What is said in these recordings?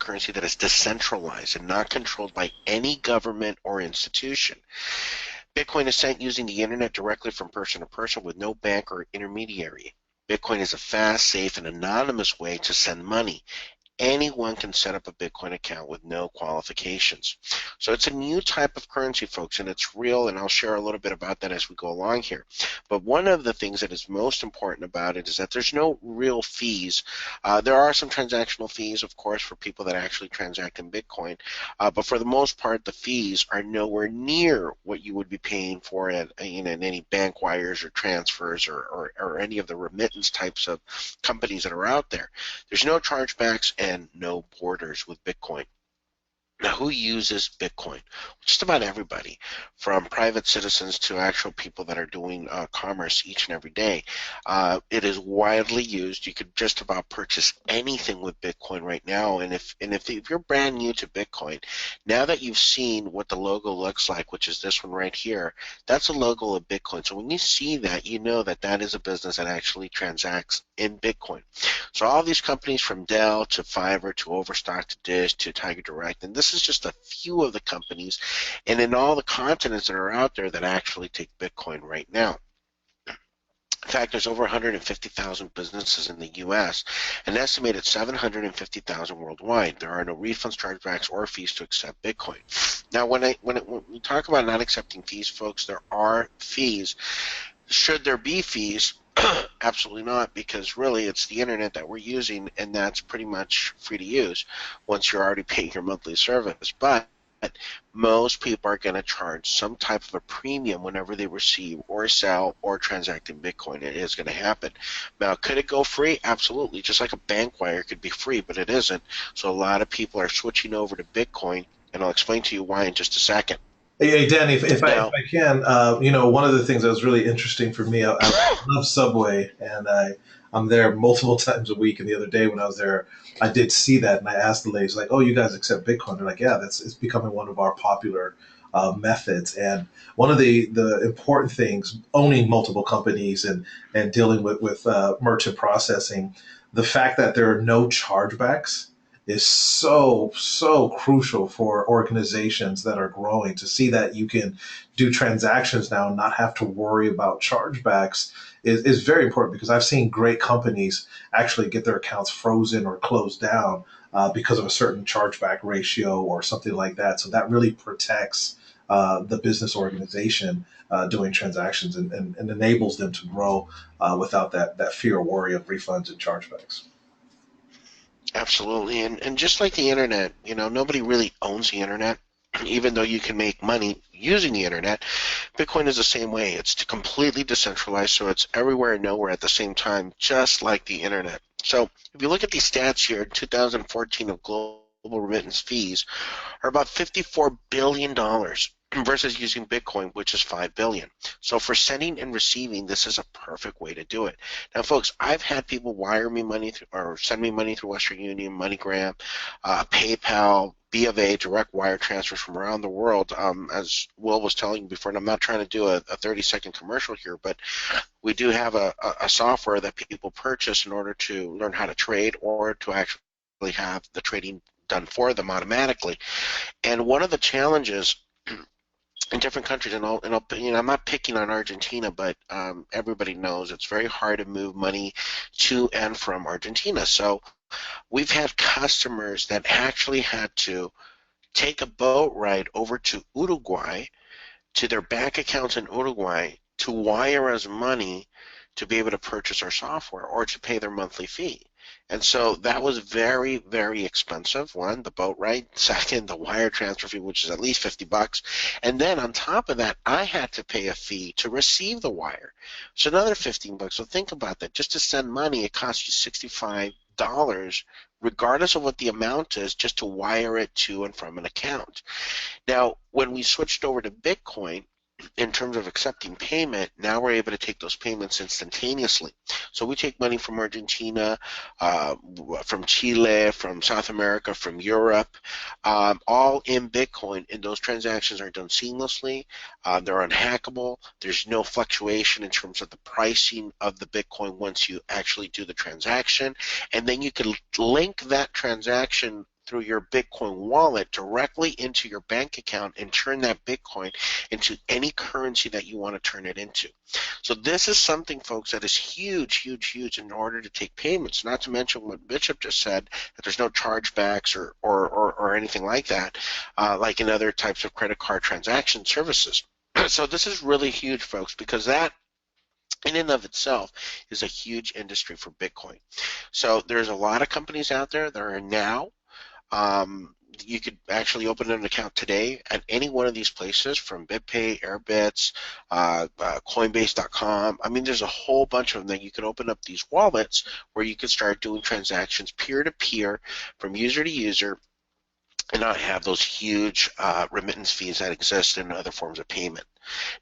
currency that is decentralized and not controlled by any government or institution. Bitcoin is sent using the internet directly from person to person with no bank or intermediary. Bitcoin is a fast, safe, and anonymous way to send money. Anyone can set up a Bitcoin account with no qualifications. So it's a new type of currency, folks, and it's real, and I'll share a little bit about that as we go along here. But one of the things that is most important about it is that there's no real fees. There are some transactional fees, of course, for people that actually transact in Bitcoin, but for the most part, the fees are nowhere near what you would be paying for in any bank wires or transfers or any of the remittance types of companies that are out there. There's no chargebacks and no borders with Bitcoin. Now, who uses Bitcoin? Just about everybody, from private citizens to actual people that are doing commerce each and every day. It is widely used. You could just about purchase anything with Bitcoin right now. And if you're brand new to Bitcoin, now that you've seen what the logo looks like, which is this one right here, that's a logo of Bitcoin. So when you see that, you know that that is a business that actually transacts in Bitcoin. So all these companies from Dell to Fiverr to Overstock to Dish to Tiger Direct, and this is just a few of the companies and in all the continents that are out there that actually take Bitcoin right now. In fact, there's over 150,000 businesses in the U.S., an estimated 750,000 worldwide. There are no refunds, chargebacks, or fees to accept Bitcoin. Now, when we talk about not accepting fees, folks, there are fees. Should there be fees? Absolutely not, because really it's the internet that we're using, and that's pretty much free to use once you're already paying your monthly service. But most people are going to charge some type of a premium whenever they receive or sell or transact in Bitcoin. It is going to happen. Now, could it go free? Absolutely. Just like a bank wire could be free, but it isn't. So a lot of people are switching over to Bitcoin, and I'll explain to you why in just a second. Hey, Danny, if Now, I can, one of the things that was really interesting for me, I love Subway, and I'm there multiple times a week. And the other day when I was there, I did see that, and I asked the ladies, like, "Oh, you guys accept Bitcoin?" They're like, "Yeah, that's it's becoming one of our popular methods." And one of the important things, owning multiple companies and dealing with merchant processing, the fact that there are no chargebacks is so crucial for organizations that are growing to see that you can do transactions now and not have to worry about chargebacks is very important because I've seen great companies actually get their accounts frozen or closed down because of a certain chargeback ratio or something like that. So that really protects the business organization doing transactions and enables them to grow without that fear or worry of refunds and chargebacks. absolutely. And just like the internet, nobody really owns the internet. Even though you can make money using the internet, Bitcoin is the same way. It's completely decentralized, so it's everywhere and nowhere at the same time, just like the internet. So if you look at these stats here, 2014 of global remittance fees are about $54 billion versus using Bitcoin, which is $5 billion. So for sending and receiving, this is a perfect way to do it. Now, folks, I've had people wire me money or send me money through Western Union, MoneyGram, PayPal, B of A, direct wire transfers from around the world. As Will was telling you before, and I'm not trying to do a 30-second commercial here, but we do have a software that people purchase in order to learn how to trade or to actually have the trading done for them automatically. And one of the challenges in different countries, I'm not picking on Argentina, but everybody knows it's very hard to move money to and from Argentina. So we've had customers that actually had to take a boat ride over to Uruguay to their bank accounts in Uruguay to wire us money to be able to purchase our software or to pay their monthly fee. And so that was very, very expensive. One, the boat ride. Second, the wire transfer fee, which is at least $50. And then on top of that, I had to pay a fee to receive the wire. So another $15. So think about that. Just to send money, it costs you $65, regardless of what the amount is, just to wire it to and from an account. Now, when we switched over to Bitcoin, in terms of accepting payment, now we're able to take those payments instantaneously. So we take money from Argentina, from Chile, from South America, from Europe, all in Bitcoin, and those transactions are done seamlessly. They're unhackable. There's no fluctuation in terms of the pricing of the Bitcoin once you actually do the transaction, and then you can link that transaction through your Bitcoin wallet directly into your bank account and turn that Bitcoin into any currency that you want to turn it into. So this is something, folks, that is huge, huge, huge in order to take payments, not to mention what Bishop just said, that there's no chargebacks or anything like that, like in other types of credit card transaction services. So this is really huge, folks, because that in and of itself is a huge industry for Bitcoin. So there's a lot of companies out there that are now you could actually open an account today at any one of these places, from BitPay, Airbits, Coinbase.com. I mean, there's a whole bunch of them that you can open up these wallets where you can start doing transactions peer-to-peer from user to user and not have those huge remittance fees that exist in other forms of payment.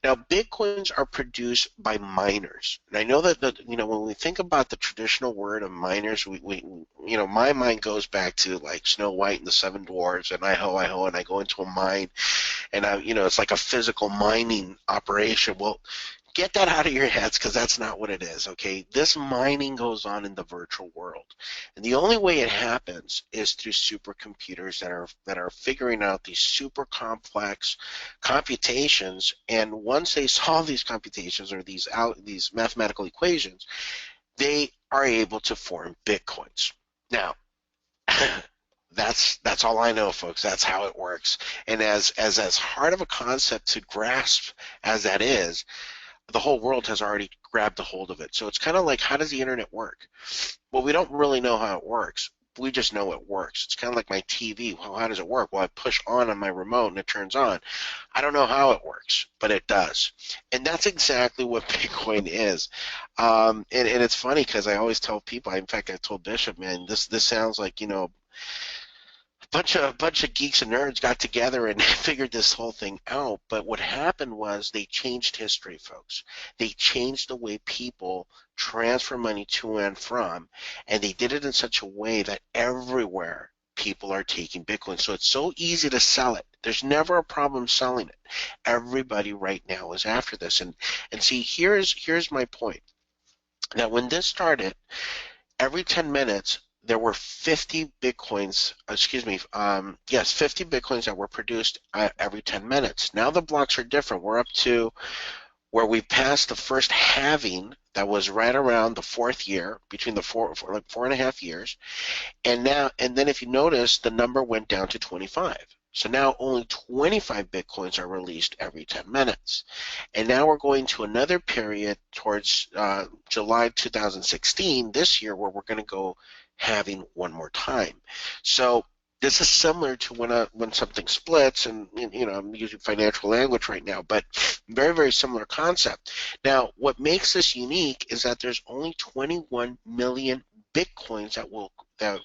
Now, Bitcoins are produced by miners. And I know that, when we think about the traditional word of miners, my mind goes back to like Snow White and the Seven Dwarfs and I-ho, and I go into a mine and it's like a physical mining operation. Well, get that out of your heads, because that's not what it is, okay? This mining goes on in the virtual world. And the only way it happens is through supercomputers that are figuring out these super complex computations. And once they solve these computations or these mathematical equations, they are able to form Bitcoins. Now, that's all I know, folks. That's how it works. And as hard of a concept to grasp as that is, the whole world has already grabbed a hold of it. So it's kind of like, how does the internet work? Well, we don't really know how it works. We just know it works. It's kind of like my TV. Well, how does it work? Well, I push on my remote and it turns on. I don't know how it works, but it does. And that's exactly what Bitcoin is. And it's funny because I always tell people, in fact, I told Bishop, man, this sounds like, bunch of geeks and nerds got together and figured this whole thing out. But what happened was they changed history, folks. They changed the way people transfer money to and from, and they did it in such a way that everywhere people are taking Bitcoin. So it's so easy to sell it. There's never a problem selling it. Everybody right now is after this. And see, here's my point. Now, when this started, every 10 minutes, there were 50 Bitcoins, 50 Bitcoins that were produced every 10 minutes. Now the blocks are different. We're up to where we passed the first halving that was right around the fourth year, between the four and a half years. And then if you notice, the number went down to 25. So now only 25 Bitcoins are released every 10 minutes. And now we're going to another period towards July 2016, this year, where we're going to go having one more time. So this is similar to when something splits, and I'm using financial language right now, but very, very similar concept. Now, what makes this unique is that there's only 21 million Bitcoins that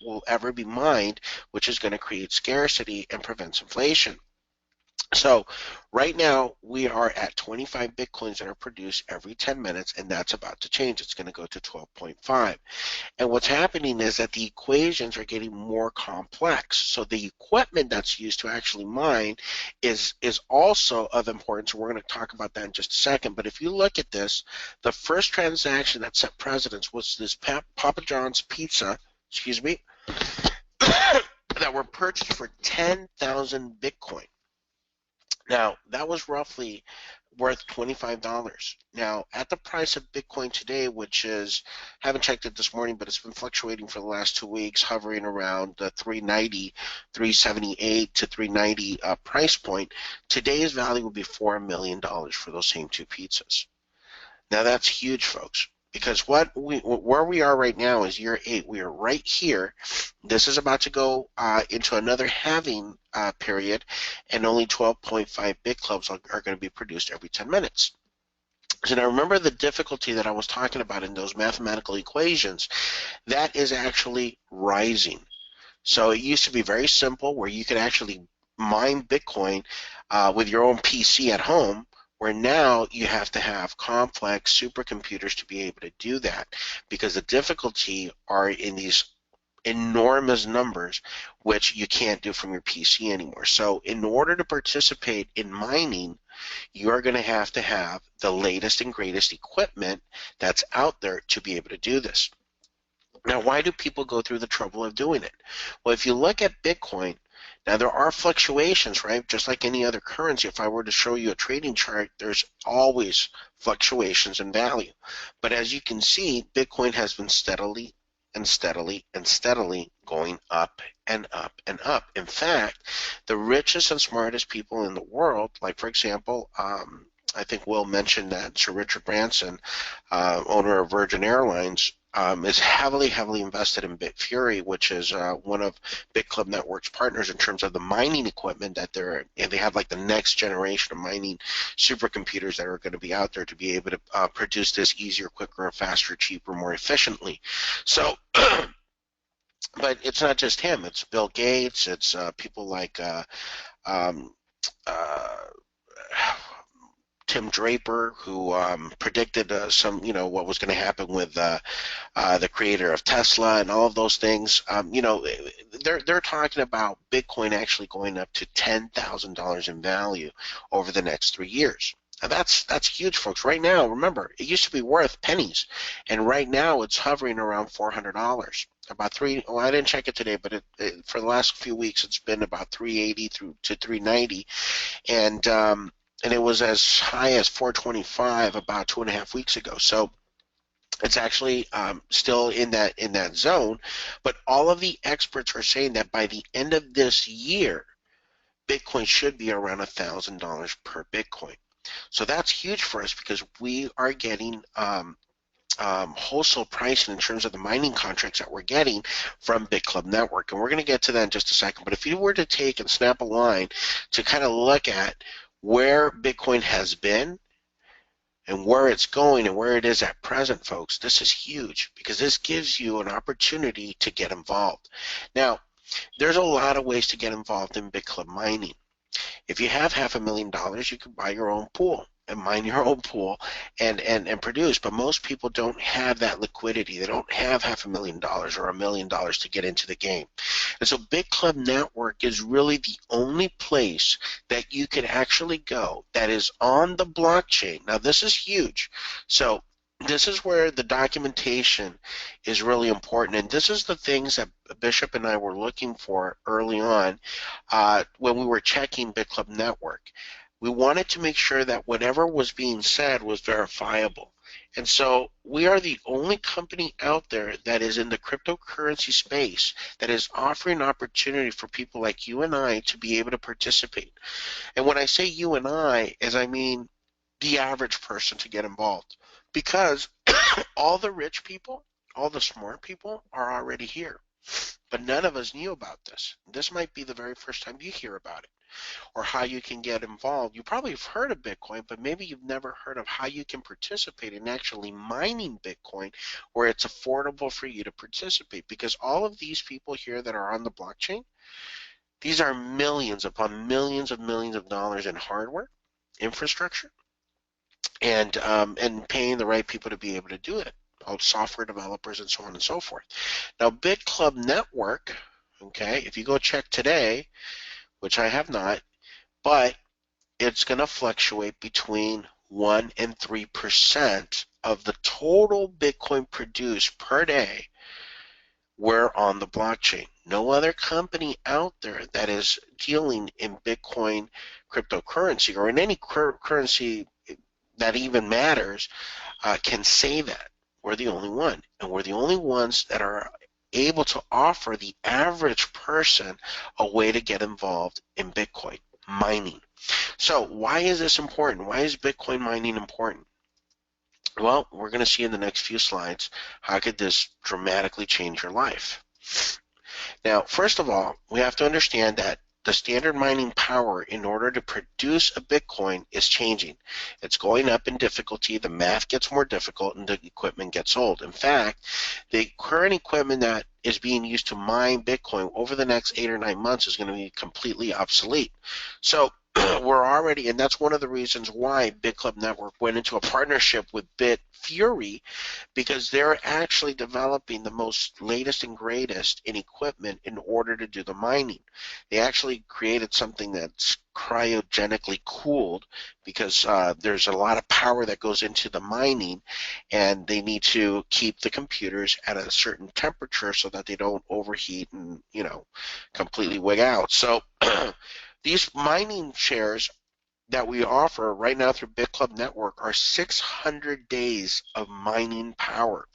will ever be mined, which is going to create scarcity and prevents inflation. So right now we are at 25 Bitcoins that are produced every 10 minutes, and that's about to change. It's going to go to 12.5. And what's happening is that the equations are getting more complex. So the equipment that's used to actually mine is also of importance. We're going to talk about that in just a second. But if you look at this, the first transaction that set precedence was this Papa John's pizza, that were purchased for 10,000 Bitcoin. Now, that was roughly worth $25. Now, at the price of Bitcoin today, which is, haven't checked it this morning, but it's been fluctuating for the last 2 weeks, hovering around the 390, 378 to 390 price point, today's value would be $4 million for those same two pizzas. Now, that's huge, folks. Because where we are right now is year 8. We are right here. This is about to go into another halving period, and only 12.5 bit clubs are going to be produced every 10 minutes. So now remember the difficulty that I was talking about in those mathematical equations. That is actually rising. So it used to be very simple, where you could actually mine Bitcoin with your own PC at home, where now you have to have complex supercomputers to be able to do that, because the difficulty are in these enormous numbers, which you can't do from your PC anymore. So in order to participate in mining, you're going to have the latest and greatest equipment that's out there to be able to do this. Now, why do people go through the trouble of doing it? Well, if you look at Bitcoin, now there are fluctuations, right? Just like any other currency. If I were to show you a trading chart, there's always fluctuations in value. But as you can see, Bitcoin has been steadily and steadily and steadily going up and up and up. In fact, the richest and smartest people in the world, like for example, I think Will mentioned that Sir Richard Branson, owner of Virgin Airlines, is heavily, heavily invested in Bitfury, which is one of BitClub Network's partners in terms of the mining equipment that they have like the next generation of mining supercomputers that are going to be out there to be able to produce this easier, quicker, faster, cheaper, more efficiently. So, but it's not just him. It's Bill Gates. It's people like um, uh, Tim Draper, who predicted what was going to happen with the creator of Tesla and all of those things. They're talking about Bitcoin actually going up to $10,000 in value over the next 3 years. Now that's huge, folks. Right now, remember, it used to be worth pennies, and right now it's hovering around $400. About three. Well, I didn't check it today, but for the last few weeks, it's been about 380 through to 390, and it was as high as 425 about 2.5 weeks ago. So it's actually still in that zone, but all of the experts are saying that by the end of this year, Bitcoin should be around $1,000 per Bitcoin. So that's huge for us because we are getting wholesale pricing in terms of the mining contracts that we're getting from BitClub Network, and we're going to get to that in just a second. But if you were to take and snap a line to kind of look at where Bitcoin has been and where it's going and where it is at present, folks, this is huge because this gives you an opportunity to get involved. Now, there's a lot of ways to get involved in BitClub mining. If you have $500,000, you can buy your own pool and mine your own pool and produce. But most people don't have that liquidity. They don't have $500,000 or $1 million to get into the game. And so BitClub Network is really the only place that you can actually go that is on the blockchain. Now, this is huge. So this is where the documentation is really important. And this is the things that Bishop and I were looking for early on when we were checking BitClub Network. We wanted to make sure that whatever was being said was verifiable. And so we are the only company out there that is in the cryptocurrency space that is offering opportunity for people like you and I to be able to participate. And when I say you and I mean the average person to get involved. Because all the rich people, all the smart people are already here. But none of us knew about this. This might be the very first time you hear about it or how you can get involved. You probably have heard of Bitcoin, but maybe you've never heard of how you can participate in actually mining Bitcoin where it's affordable for you to participate. Because all of these people here that are on the blockchain, these are millions upon millions of dollars in hardware, infrastructure, and paying the right people to be able to do it. All software developers and so on and so forth. Now, BitClub Network, okay, if you go check today, which I have not, but it's going to fluctuate between 1 and 3% of the total Bitcoin produced per day. We're on the blockchain. No other company out there that is dealing in Bitcoin cryptocurrency or in any currency that even matters can say that. We're the only one, and we're the only ones that are able to offer the average person a way to get involved in Bitcoin mining. So why is this important? Why is Bitcoin mining important? Well, we're going to see in the next few slides how could this dramatically change your life. Now, first of all, we have to understand that the standard mining power in order to produce a Bitcoin is changing. It's going up in difficulty, the math gets more difficult, and the equipment gets old. In fact, the current equipment that is being used to mine Bitcoin over the next 8 or 9 months is going to be completely obsolete. So we're already, and that's one of the reasons why BitClub Network went into a partnership with Bitfury, because they're actually developing the most latest and greatest in equipment in order to do the mining. They actually created something that's cryogenically cooled, because there's a lot of power that goes into the mining, and they need to keep the computers at a certain temperature so that they don't overheat and completely wig out. So these mining shares that we offer right now through BitClub Network are 600 days of mining power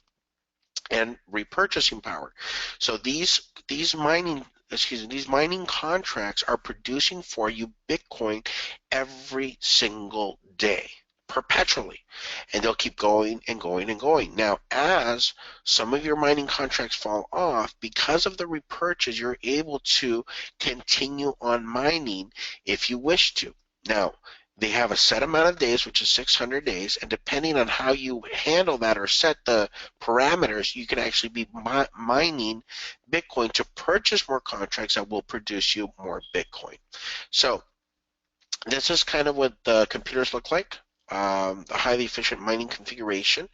and repurchasing power. So these mining these mining contracts are producing for you Bitcoin every single day, perpetually, and they'll keep going and going and going. Now, as some of your mining contracts fall off, because of the repurchase, you're able to continue on mining if you wish to. Now, they have a set amount of days, which is 600 days, and depending on how you handle that or set the parameters, you can actually be mining Bitcoin to purchase more contracts that will produce you more Bitcoin. So this is kind of what the computers look like, the highly efficient mining configuration.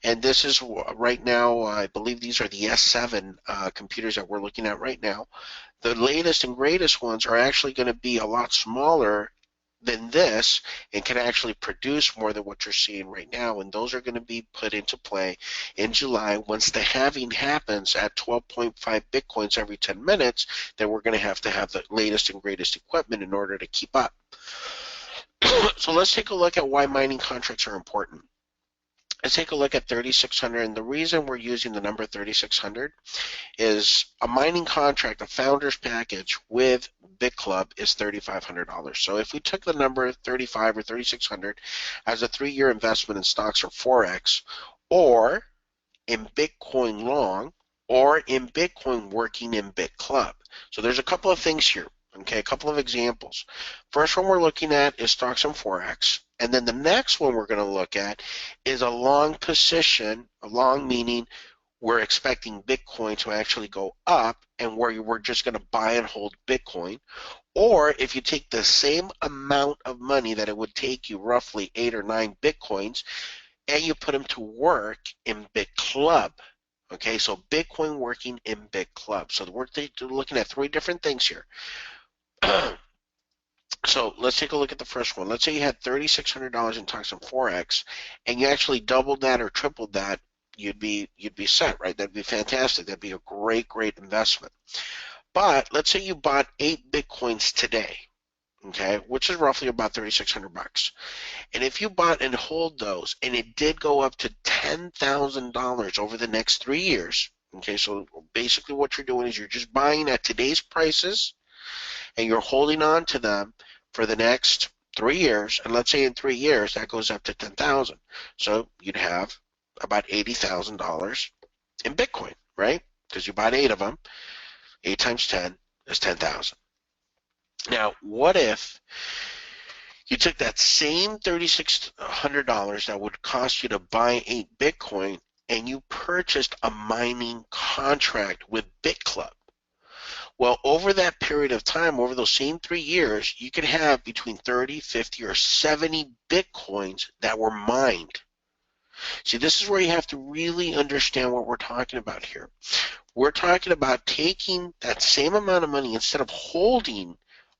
And this is right now, I believe these are the S7 computers that we're looking at right now. The latest and greatest ones are actually going to be a lot smaller than this and can actually produce more than what you're seeing right now. And those are going to be put into play in July. Once the halving happens at 12.5 Bitcoins every 10 minutes, then we're going to have the latest and greatest equipment in order to keep up. So let's take a look at why mining contracts are important. Let's take a look at 3600, and the reason we're using the number 3600 is a mining contract, a founder's package with BitClub is $3,500. So if we took the number 35 or 3600 as a 3-year investment in stocks or Forex, or in Bitcoin long, or in Bitcoin working in BitClub. So there's a couple of things here. Okay, a couple of examples. First one we're looking at is stocks and Forex. And then the next one we're going to look at is a long position, a long meaning we're expecting Bitcoin to actually go up, and where we're just going to buy and hold Bitcoin. Or if you take the same amount of money that it would take you, roughly 8 or 9 Bitcoins, and you put them to work in BitClub. Okay, so Bitcoin working in BitClub. So we're looking at 3 different things here. So let's take a look at the first one. Let's say you had $3,600 in stocks and Forex, and you actually doubled that or tripled that. You'd be set, right? That'd be fantastic. That'd be a great investment. But let's say you bought 8 Bitcoins today, okay, which is roughly about $3,600. And if you bought and hold those, and it did go up to $10,000 over the next 3 years, okay, so basically what you're doing is you're just buying at today's prices, and you're holding on to them for the next 3 years, and let's say in 3 years that goes up to 10,000. So you'd have about $80,000 in Bitcoin, right? Because you bought 8 of them. 8 times 10 is 10,000. Now, what if you took that same $3,600 that would cost you to buy 8 Bitcoin, and you purchased a mining contract with BitClub? Well, over that period of time, over those same 3 years, you could have between 30, 50, or 70 Bitcoins that were mined. See, this is where you have to really understand what we're talking about here. We're talking about taking that same amount of money, instead of holding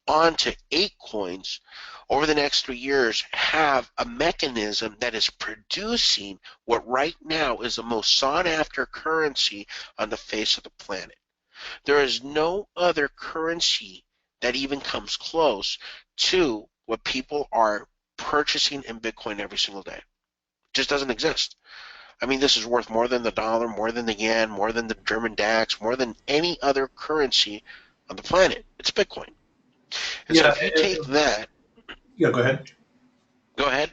on to 8 coins over the next 3 years, have a mechanism that is producing what right now is the most sought after currency on the face of the planet. There is no other currency that even comes close to what people are purchasing in Bitcoin every single day. It just doesn't exist. I mean, this is worth more than the dollar, more than the yen, more than the German DAX, more than any other currency on the planet. It's Bitcoin. And so Yeah, if you take that, yeah. Go ahead. go ahead.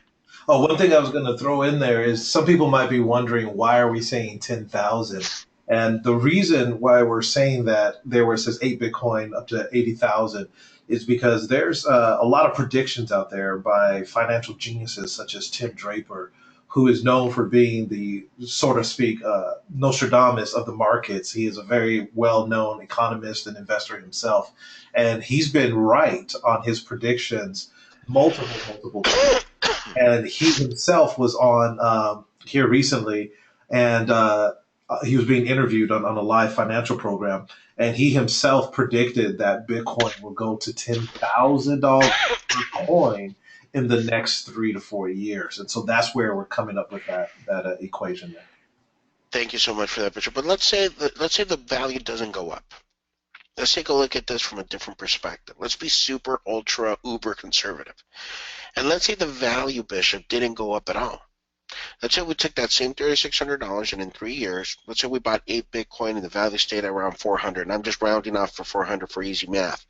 Oh, one thing I was going to throw in there is some people might be wondering why are we saying 10,000? And the reason why we're saying that there where it says 8 Bitcoin up to 80,000 is because there's a lot of predictions out there by financial geniuses such as Tim Draper, who is known for being the, so to speak, Nostradamus of the markets. He is a very well known economist and investor himself. And he's been right on his predictions multiple times. And he himself was on here recently, and he was being interviewed on a live financial program, and he himself predicted that Bitcoin will go to $10,000 per coin in the next 3 to 4 years, and so that's where we're coming up with that equation there. Thank you so much for that, Bishop. But let's say the value doesn't go up. Let's take a look at this from a different perspective. Let's be super, ultra, uber conservative. And let's say the value, Bishop, didn't go up at all. Let's say we took that same $3,600 and in 3 years, let's say we bought 8 Bitcoin and the value stayed around 400. And I'm just rounding off for 400 for easy math.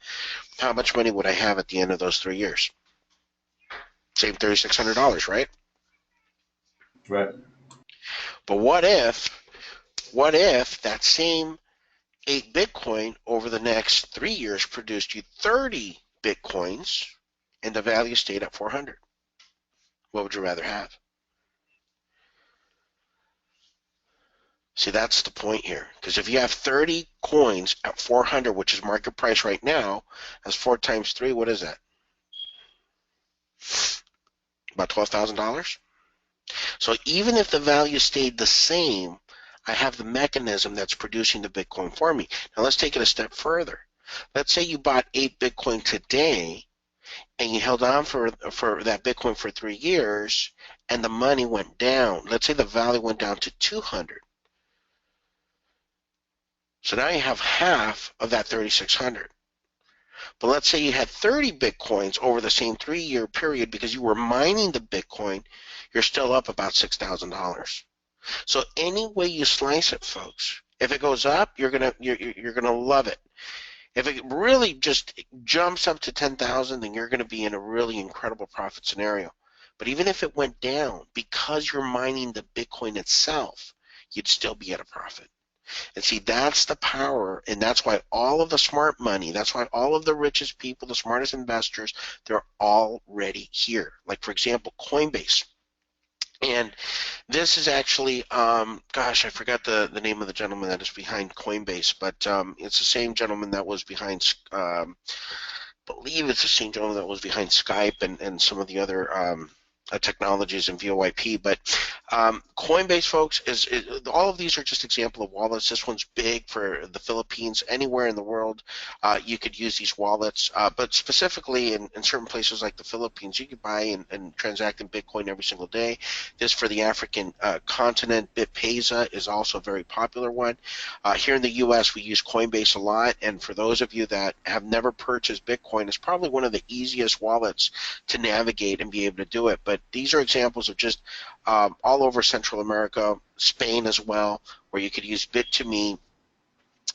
How much money would I have at the end of those 3 years? Same $3,600, right? Right. But what if that same 8 Bitcoin over the next 3 years produced you 30 Bitcoins and the value stayed at 400? What would you rather have? See, that's the point here. Because if you have 30 coins at 400, which is market price right now, that's 4 times 3, what is that? About $12,000? So even if the value stayed the same, I have the mechanism that's producing the Bitcoin for me. Now let's take it a step further. Let's say you bought 8 Bitcoin today and you held on for that Bitcoin for 3 years and the money went down. Let's say the value went down to 200. So now you have half of that 3,600. But let's say you had 30 Bitcoins over the same 3-year period because you were mining the Bitcoin, you're still up about $6,000. So any way you slice it, folks, if it goes up, you're gonna love it. If it really just jumps up to 10,000, then you're gonna be in a really incredible profit scenario. But even if it went down, because you're mining the Bitcoin itself, you'd still be at a profit. And see, that's the power, and that's why all of the smart money, that's why all of the richest people, the smartest investors, they're already here. Like, for example, Coinbase. And this is actually, gosh, I forgot the name of the gentleman that is behind Coinbase, but it's the same gentleman that was behind, believe it's the same gentleman that was behind Skype and some of the other technologies in VoIP. But Coinbase, folks, is all of these are just example of wallets. This one's big for the Philippines. Anywhere in the world, you could use these wallets. But specifically in certain places like the Philippines, you could buy and transact in Bitcoin every single day. This for the African continent. BitPesa is also a very popular one. Here in the U.S., we use Coinbase a lot. And for those of you that have never purchased Bitcoin, it's probably one of the easiest wallets to navigate and be able to do it. But these are examples of just all over Central America, Spain as well, where you could use Bit2Me,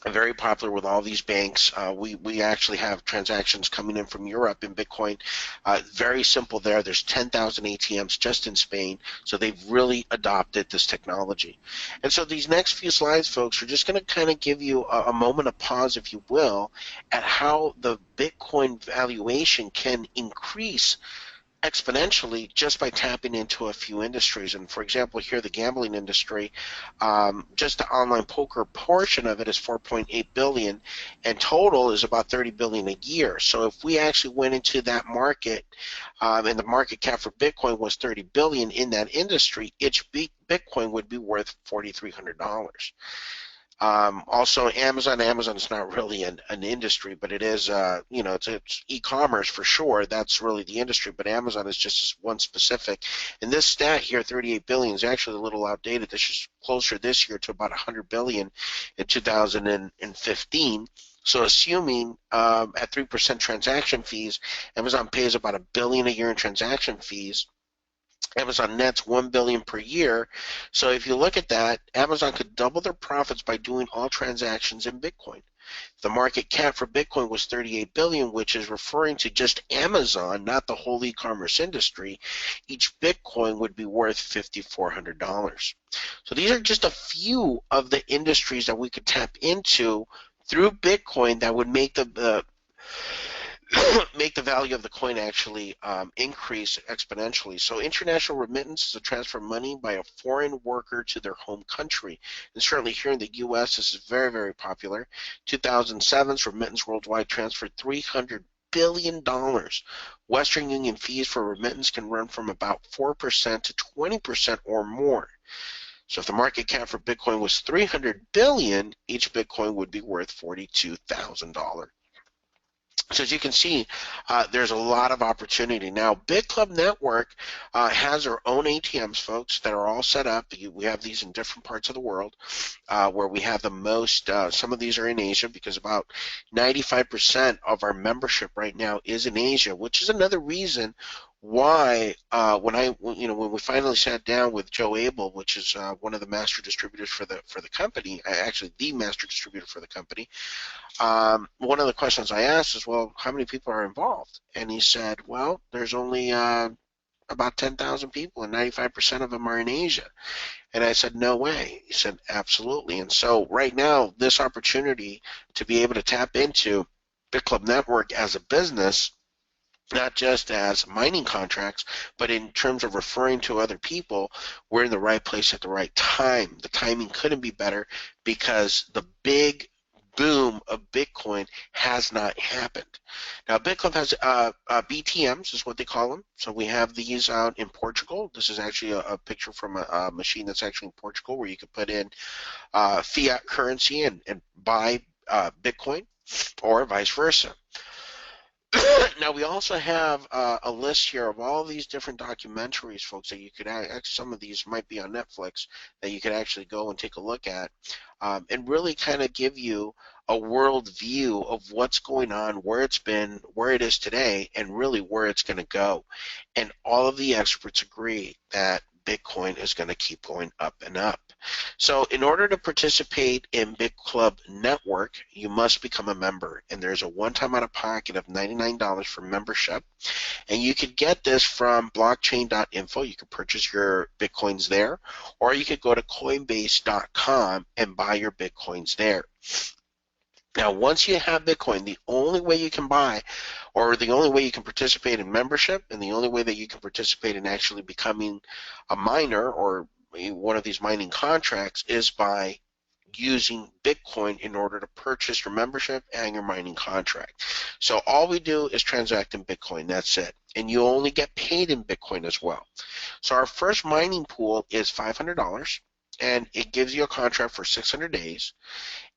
very popular with all these banks. We actually have transactions coming in from Europe in Bitcoin. Very simple there. There's 10,000 ATMs just in Spain, so they've really adopted this technology. And so these next few slides, folks, are just going to kind of give you a moment of pause, if you will, at how the Bitcoin valuation can increase exponentially just by tapping into a few industries. And for example, here the gambling industry, just the online poker portion of it is 4.8 billion, and total is about 30 billion a year. So if we actually went into that market, and the market cap for Bitcoin was 30 billion in that industry, each Bitcoin would be worth $4,300. Also, Amazon is not really an industry, but it is, it's e-commerce for sure. That's really the industry, but Amazon is just one specific. And this stat here, 38 billion, is actually a little outdated. This is closer this year to about 100 billion in 2015. So assuming at 3% transaction fees, Amazon pays about $1 billion a year in transaction fees. Amazon nets $1 billion per year. So if you look at that, Amazon could double their profits by doing all transactions in Bitcoin. The market cap for Bitcoin was 38 billion, which is referring to just Amazon, not the whole e-commerce industry. Each Bitcoin would be worth $5,400. So these are just a few of the industries that we could tap into through Bitcoin that would make the make the value of the coin actually increase exponentially. So international remittance is a transfer of money by a foreign worker to their home country. And certainly here in the U.S., this is very, very popular. 2007's remittance worldwide transferred $300 billion. Western Union fees for remittance can run from about 4% to 20% or more. So if the market cap for Bitcoin was 300 billion, each Bitcoin would be worth $42,000. So as you can see, there's a lot of opportunity. Now, BitClub Network has their own ATMs, folks, that are all set up. We have these in different parts of the world where we have the most. Some of these are in Asia because about 95% of our membership right now is in Asia, which is another reason why when we finally sat down with Joe Abel, which is one of the master distributors for the company, actually the master distributor for the company. One of the questions I asked is, well, how many people are involved? And he said, well, there's only about 10,000 people, and 95% of them are in Asia. And I said, no way. He said, absolutely. And so right now, this opportunity to be able to tap into BitClub Network as a business, not just as mining contracts, but in terms of referring to other people, we're in the right place at the right time. The timing couldn't be better because the big boom of Bitcoin has not happened. Now, BitClub has BTMs, is what they call them. So we have these out in Portugal. This is actually a picture from a machine that's actually in Portugal where you can put in fiat currency and buy Bitcoin, or vice versa. Now, we also have a list here of all these different documentaries, folks, that you could actually, some of these might be on Netflix, that you could actually go and take a look at and really kind of give you a world view of what's going on, where it's been, where it is today, and really where it's going to go. And all of the experts agree that Bitcoin is going to keep going up and up. So in order to participate in BitClub Network, you must become a member, and there's a one-time out-of-pocket of $99 for membership, and you could get this from blockchain.info. You could purchase your Bitcoins there, or you could go to coinbase.com and buy your Bitcoins there. Now, once you have Bitcoin, the only way you can buy, or the only way you can participate in membership, and the only way that you can participate in actually becoming a miner or one of these mining contracts is by using Bitcoin in order to purchase your membership and your mining contract. So all we do is transact in Bitcoin. That's it. And you only get paid in Bitcoin as well. So our first mining pool is $500, and it gives you a contract for 600 days.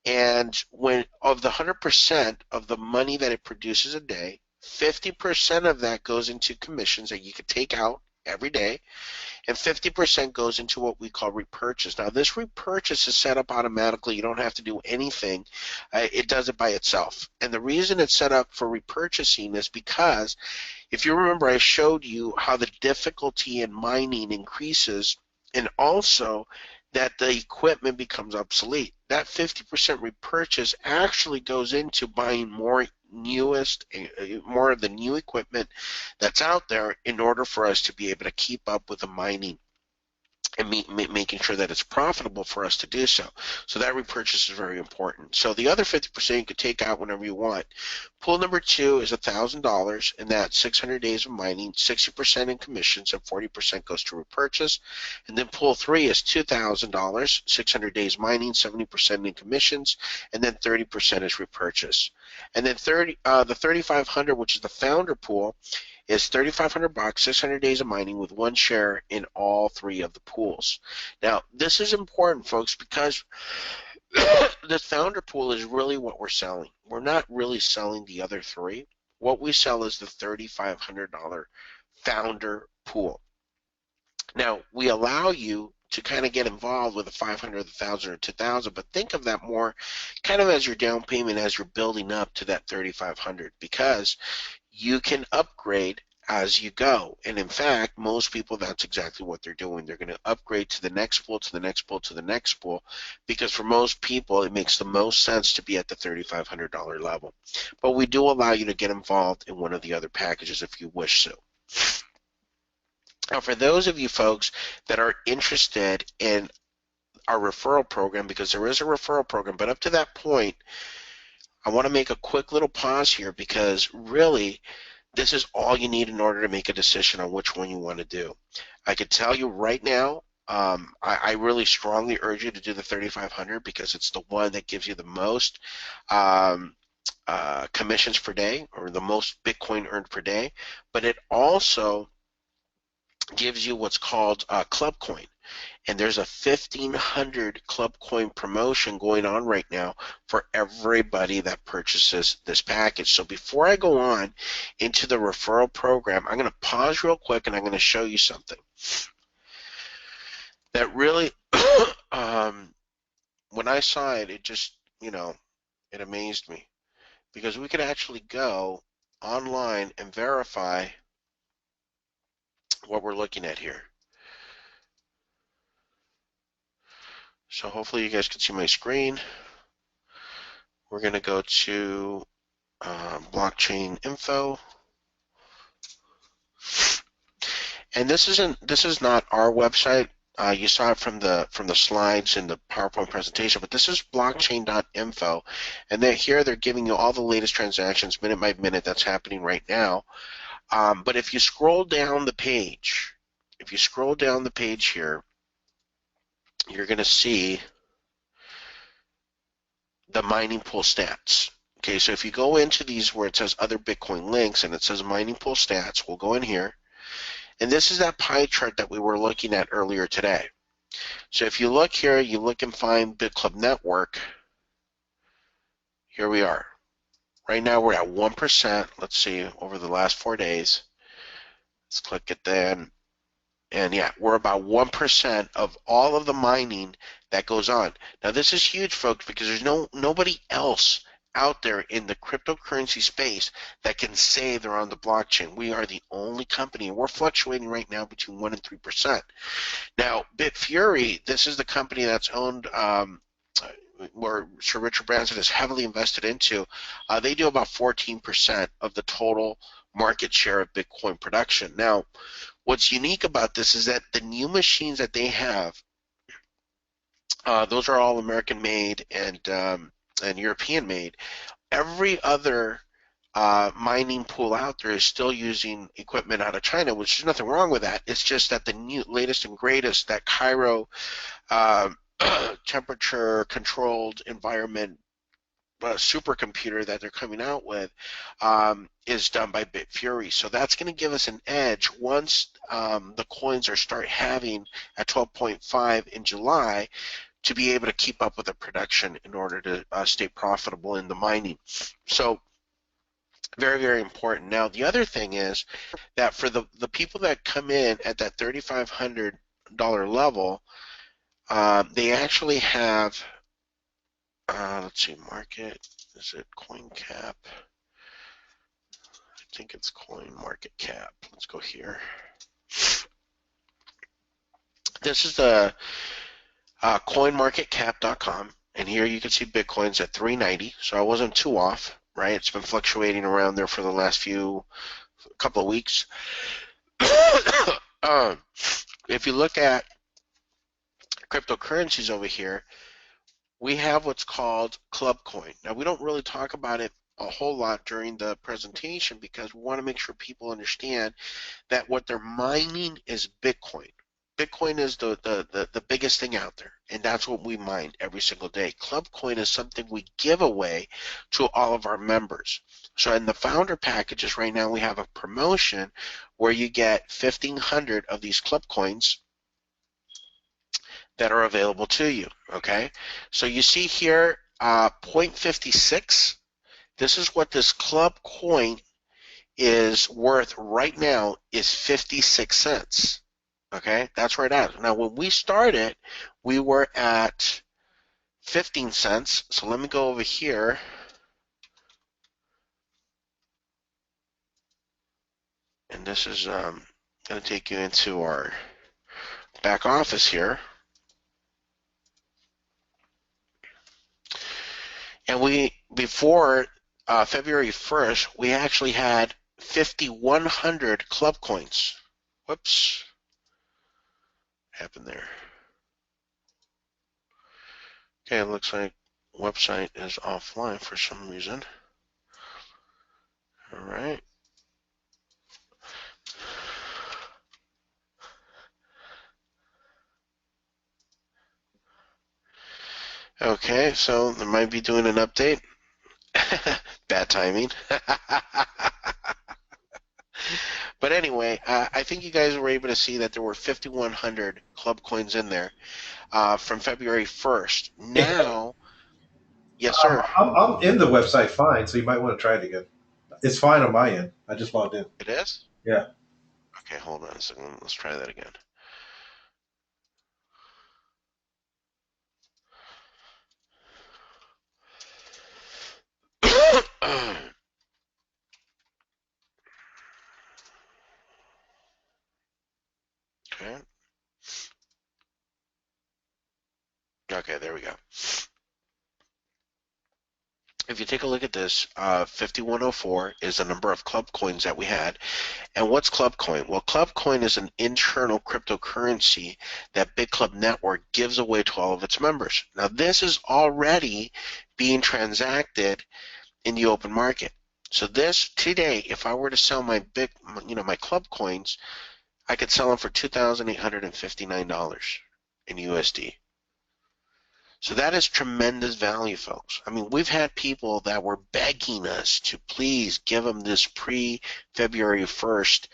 And when of the 100% of the money that it produces a day, 50% of that goes into commissions that you could take out every day, and 50% goes into what we call repurchase. Now, this repurchase is set up automatically. You don't have to do anything. It does it by itself. And the reason it's set up for repurchasing is because, if you remember, I showed you how the difficulty in mining increases, and also that the equipment becomes obsolete. That 50% repurchase actually goes into buying more of the new equipment that's out there in order for us to be able to keep up with the mining and making sure that it's profitable for us to do so. So that repurchase is very important. So the other 50% you could take out whenever you want. Pool number 2 is $1,000, and that's 600 days of mining, 60% in commissions, and 40% goes to repurchase. And then pool 3 is $2,000, 600 days mining, 70% in commissions, and then 30% is repurchase. And then the 3,500, which is the founder pool, is $3,500, 600 days of mining with 1 share in all 3 of the pools. Now, this is important, folks, because the founder pool is really what we're selling. We're not really selling the other 3. What we sell is the $3,500 founder pool. Now, we allow you to kind of get involved with the 500, the 1,000, or 2,000, but think of that more kind of as your down payment as you're building up to that 3,500, because you can upgrade as you go. And in fact, most people, that's exactly what they're doing. They're going to upgrade to the next pool, to the next pool, to the next pool, because for most people, it makes the most sense to be at the $3,500 level. But we do allow you to get involved in one of the other packages if you wish to. Now, for those of you folks that are interested in our referral program, because there is a referral program, but up to that point, I want to make a quick little pause here, because really, this is all you need in order to make a decision on which one you want to do. I could tell you right now, I really strongly urge you to do the 3,500 because it's the one that gives you the most commissions per day, or the most Bitcoin earned per day, but it also gives you what's called Club Coin. And there's a 1,500 Club Coin promotion going on right now for everybody that purchases this package. So before I go on into the referral program, I'm going to pause real quick and I'm going to show you something that really, when I saw it, it just, it amazed me, because we could actually go online and verify what we're looking at here. So hopefully you guys can see my screen. We're going to go to blockchain info. And this is not our website. You saw it from the slides in the PowerPoint presentation, but this is blockchain.info, and here they're giving you all the latest transactions minute by minute that's happening right now. But if you scroll down the page, here, you're going to see the mining pool stats. Okay, so if you go into these where it says other Bitcoin links and it says mining pool stats, we'll go in here. And this is that pie chart that we were looking at earlier today. So if you look here, you look and find BitClub Network. Here we are. Right now we're at 1%. Let's see, over the last 4 days. Let's click it then. And yeah, we're about 1% of all of the mining that goes on. Now this is huge, folks, because there's nobody else out there in the cryptocurrency space that can say they're on the blockchain. We are the only company, and we're fluctuating right now between 1% and 3%. Now, Bitfury, this is the company that's owned, where Sir Richard Branson is heavily invested into. They do about 14% of the total market share of Bitcoin production. Now, what's unique about this is that the new machines that they have, those are all American made and European made. Every other mining pool out there is still using equipment out of China, which is nothing wrong with that. It's just that the new, latest and greatest, that Cairo temperature controlled environment supercomputer that they're coming out with is done by Bitfury. So that's going to give us an edge once the coins start having at 12.5 in July, to be able to keep up with the production in order to stay profitable in the mining. So very, very important. Now, the other thing is that for the people that come in at that $3,500 level, they actually have, let's see, market, is it CoinCap? I think it's CoinMarketCap. Let's go here. This is the CoinMarketCap.com, and here you can see Bitcoin's at 390, so I wasn't too off, right? It's been fluctuating around there for the last couple of weeks. If you look at cryptocurrencies over here, we have what's called Club Coin. Now, we don't really talk about it a whole lot during the presentation because we want to make sure people understand that what they're mining is Bitcoin. Bitcoin is the biggest thing out there, and that's what we mine every single day. Club Coin is something we give away to all of our members. So in the founder packages right now, we have a promotion where you get 1,500 of these Club Coins that are available to you, okay? So you see here, 0.56. This is what this Club Coin is worth right now, is 56 cents. Okay, that's where it is. Now, when we started, we were at 15 cents. So let me go over here. And this is going to take you into our back office here. And before February 1st, we actually had 5,100 Club Coins. Whoops. What happened there? Okay, it looks like website is offline for some reason. All right. Okay, so they might be doing an update. Bad timing. But anyway, I think you guys were able to see that there were 5,100 club coins in there from February 1st. Now, yes, sir. I'm in the website fine, so you might want to try it again. It's fine on my end. I just logged in. It is? Yeah. Okay, hold on a second. Let's try that again. Okay. Okay, there we go. If you take a look at this, 5104 is the number of club coins that we had. And what's Club Coin? Well, Club Coin is an internal cryptocurrency that Big Club Network gives away to all of its members. Now, this is already being transacted in the open market. So this today, if I were to sell my club coins, I could sell them for $2,859 in USD. So that is tremendous value, folks. I mean, we've had people that were begging us to please give them this pre-February 1st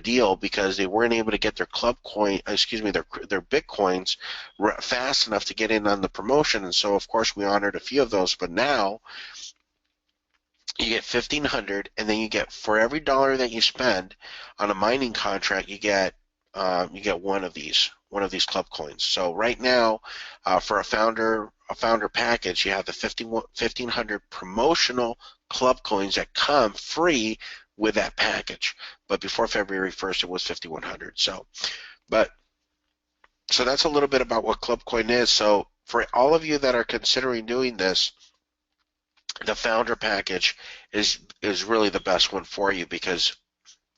deal because they weren't able to get their their Bitcoins fast enough to get in on the promotion. And so, of course, we honored a few of those. But now you get 1,500, and then you get, for every dollar that you spend on a mining contract, you get one of these club coins. So right now, for a founder package, you have the 1,500 promotional club coins that come free with that package. But before February 1st, it was 5,100. So that's a little bit about what club coin is. So for all of you that are considering doing this, the founder package is really the best one for you because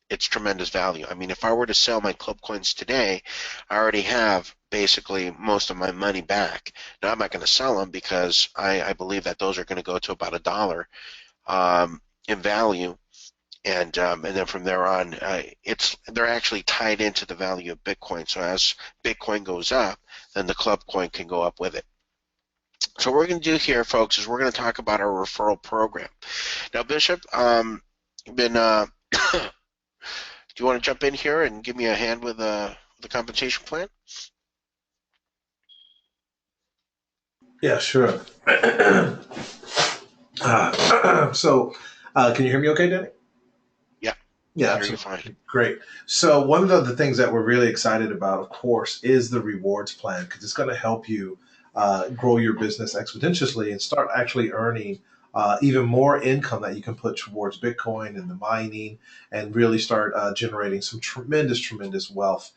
it's tremendous value. I mean, if I were to sell my club coins today, I already have basically most of my money back. Now, I'm not going to sell them because I believe that those are going to go to about $1 in value, and then from there on, they're actually tied into the value of Bitcoin. So as Bitcoin goes up, then the club coin can go up with it. So what we're going to do here, folks, is we're going to talk about our referral program. Now, Bishop, you've been do you want to jump in here and give me a hand with the compensation plan? Yeah, sure. Can you hear me okay, Danny? Yeah, Yeah, I hear you absolutely. fine. Great. So one of the things that we're really excited about, of course, is the rewards plan because it's going to help you grow your business exponentially and start actually earning even more income that you can put towards Bitcoin and the mining and really start generating some tremendous wealth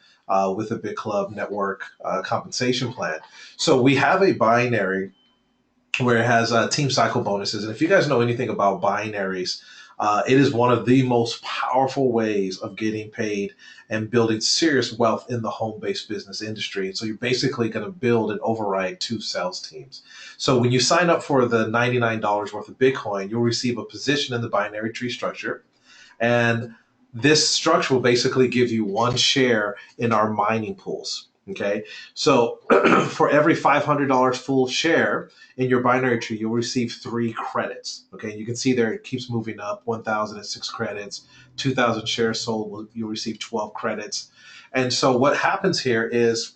with the Big Club Network compensation plan. So we have a binary where it has team cycle bonuses. And if you guys know anything about binaries, it is one of the most powerful ways of getting paid and building serious wealth in the home based business industry. And so you're basically going to build and override two sales teams. So when you sign up for the $99 worth of Bitcoin, you'll receive a position in the binary tree structure. And this structure will basically give you one share in our mining pools. Okay, so for every $500 full share in your binary tree, you'll receive 3 credits. Okay, you can see there it keeps moving up 1,006 credits, 2,000 shares sold, you'll receive 12 credits. And so what happens here is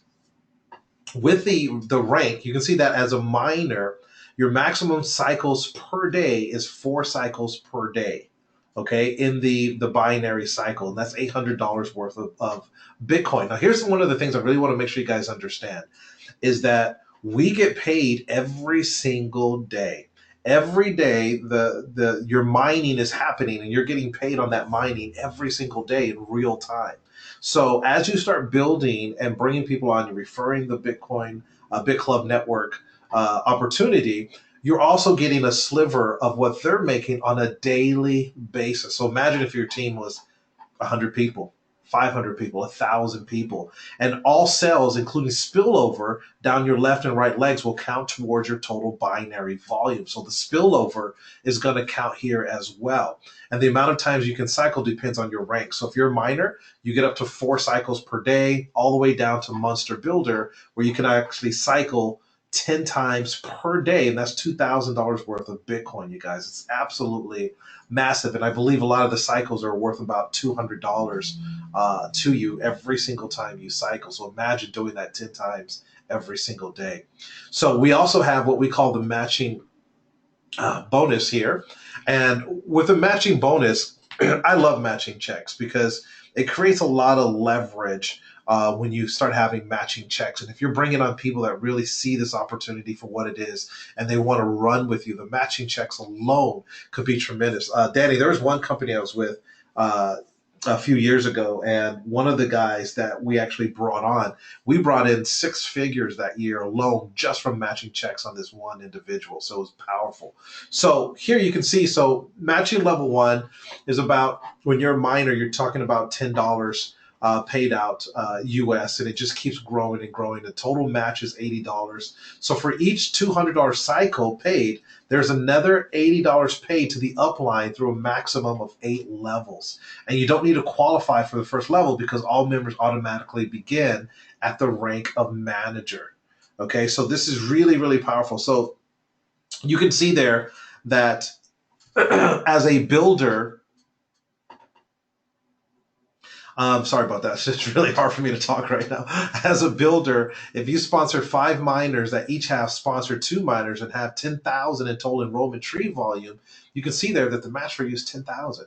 with the rank, you can see that as a miner, your maximum cycles per day is 4 cycles per day. Okay, in the binary cycle, and that's $800 worth of Bitcoin. Now, here's one of the things I really want to make sure you guys understand is that we get paid every single day. Every day, the your mining is happening, and you're getting paid on that mining every single day in real time. So as you start building and bringing people on, you're referring the Bitcoin Big Club Network opportunity. You're also getting a sliver of what they're making on a daily basis. So imagine if your team was 100 people, 500 people, 1,000 people. And all sales, including spillover down your left and right legs, will count towards your total binary volume. So the spillover is going to count here as well. And the amount of times you can cycle depends on your rank. So if you're a miner, you get up to 4 cycles per day, all the way down to Monster Builder, where you can actually cycle 10 times per day, and that's $2,000 worth of Bitcoin, you guys. It's absolutely massive, and I believe a lot of the cycles are worth about $200 to you every single time you cycle. So imagine doing that 10 times every single day. So we also have what we call the matching bonus here. And with the matching bonus, I love matching checks because it creates a lot of leverage when you start having matching checks. And if you're bringing on people that really see this opportunity for what it is and they want to run with you, the matching checks alone could be tremendous. Danny, there was one company I was with a few years ago, and one of the guys that we actually brought on, we brought in six figures that year alone just from matching checks on this one individual. So it was powerful. So here you can see, so matching level one is about, when you're a miner, you're talking about $10 paid out US, and it just keeps growing and growing. The total match is $80. So for each $200 cycle paid, there's another $80 paid to the upline through a maximum of 8 levels. And you don't need to qualify for the first level because all members automatically begin at the rank of manager. Okay, so this is really, really powerful. So you can see there that as a builder, sorry about that. It's just really hard for me to talk right now. As a builder, if you sponsor 5 miners that each have sponsored 2 miners and have 10,000 in total enrollment tree volume, you can see there that the match for you is 10,000,